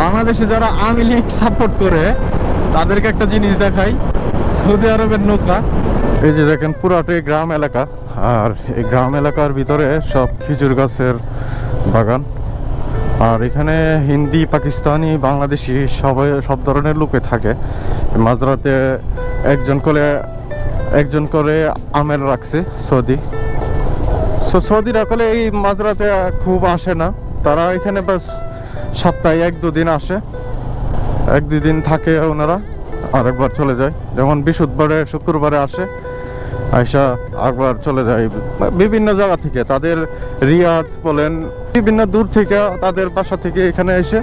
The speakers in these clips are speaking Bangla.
বাংলাদেশে যারা আওয়ামী লীগ সাপোর্ট করে তাদেরকে একটা জিনিস দেখাই, সৌদি আরবের নৌকা। এই যে দেখেন পুরাটাই গ্রাম এলাকা, আর এই গ্রাম এলাকার ভিতরে সব খেজুর গাছের বাগান। আর এখানে হিন্দি, পাকিস্তানি, বাংলাদেশি সব ধরনের লোকে থাকে। মাঝরাতে একজন করে আমের রাখছে সৌদিরা কলে এই মাঝরাতে খুব আসে না, তারা এখানে বাস সপ্তাহে 1-2 দিন আসে, 1-2 দিন থাকে ওনারা, আর একবার চলে যায়। যেমন বৃহস্পতিবারে শুক্রবারে আসে, আয়সা একবার চলে যায়। বিভিন্ন জায়গা থেকে তাদের রিয়াদ বলেন, বিভিন্ন দূর থেকে তাদের বাসা থেকে এখানে এসে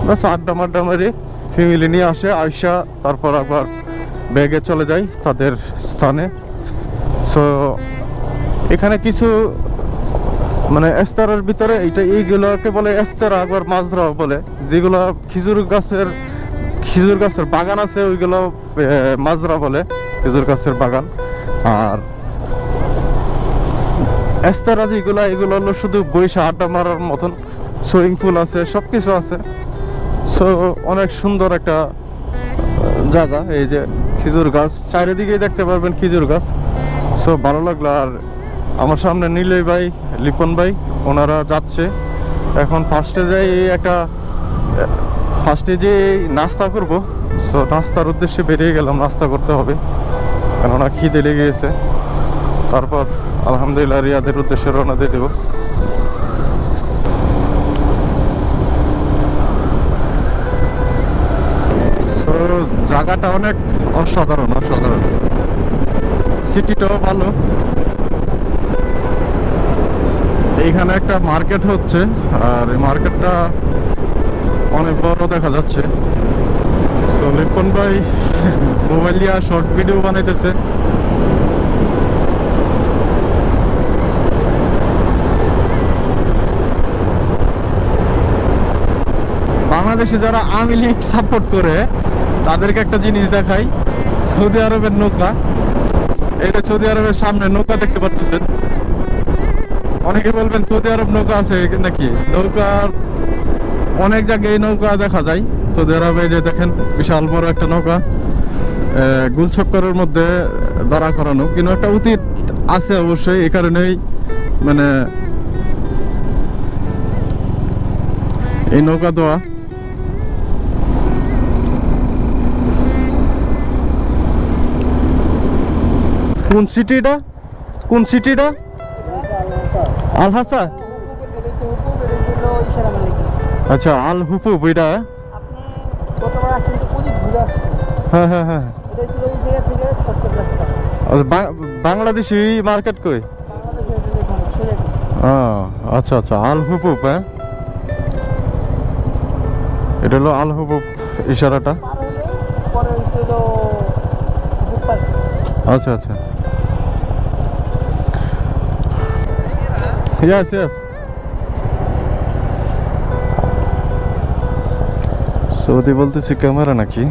বাস আড্ডা মারি ফ্যামিলি নিয়ে আসে, আয়সা তারপর একবার ব্যাগে চলে যায় তাদের স্থানে। সো এখানে কিছু মানে এস্তারার ভিতরে এইগুলোকে বলে এস্তারা, একবার মাজরা বলে, যেগুলো খেজুর গাছের বাগান আছে ওইগুলো মাজরা বলে, খেজুর গাছের বাগান। আর এস্তারা এগুলো হলো শুধু বৈশা আড্ডা মারার মতন, সুইমিং পুল আছে, সব কিছু আছে। সো অনেক সুন্দর একটা জায়গা। এই যে খেজুর গাছ চারিদিকেই দেখতে পারবেন খেজুর গাছ। সো ভালো লাগলো। আর আমার সামনে নীলয় ভাই, লিপন ভাই, ওনারা যাচ্ছে এখন। ফার্স্টে যে নাস্তা করব। সো নাস্তার উদ্দেশ্যে বেরিয়ে গেলাম, নাস্তা করতে হবে কেননা খিদে লেগে গেছে। তারপর আলহামদুলিল্লাহ রিয়াদের উদ্দেশ্যে রওনা দিয়ে দেব। সো জায়গাটা অনেক অসাধারণ, সিটিটাও ভালো। এইখানে একটা মার্কেট হচ্ছে, আর এই মার্কেটটা অনেক বড় দেখা যাচ্ছে। সো লিপন ভাই মোবাইল দিয়ে শর্ট ভিডিও বানাইতেছে। বাংলাদেশে যারা আওয়ামী লীগ সাপোর্ট করে তাদেরকে একটা জিনিস দেখাই, সৌদি আরবের নৌকা। এটা সৌদি আরবের সামনে নৌকা দেখতে পাচ্ছেন। অনেকে বলবেন সৌদি আরব নৌকা আছে নাকি, নৌকার অনেক জায়গায় নৌকা দেখা যায় সৌদি আরবে। যে দেখেন বিশাল বড় একটা নৌকা, গুলচক্করের মধ্যে দাঁড়া করানো, কিন্তু একটা অতীত আছে অবশ্যই। এই কারণেই মানে এই নৌকা দেওয়া। কোন সিটিটা আল হাসা? আচ্ছা, আল হুপুব এটা। হ্যাঁ, বাংলাদেশি মার্কেট কই? আচ্ছা, আল হুপুব। হ্যাঁ, এটা হলো আল হুপুব ইশারাটা। আচ্ছা, yes. সৌদি বলতেছি ক্যামেরা নাকি?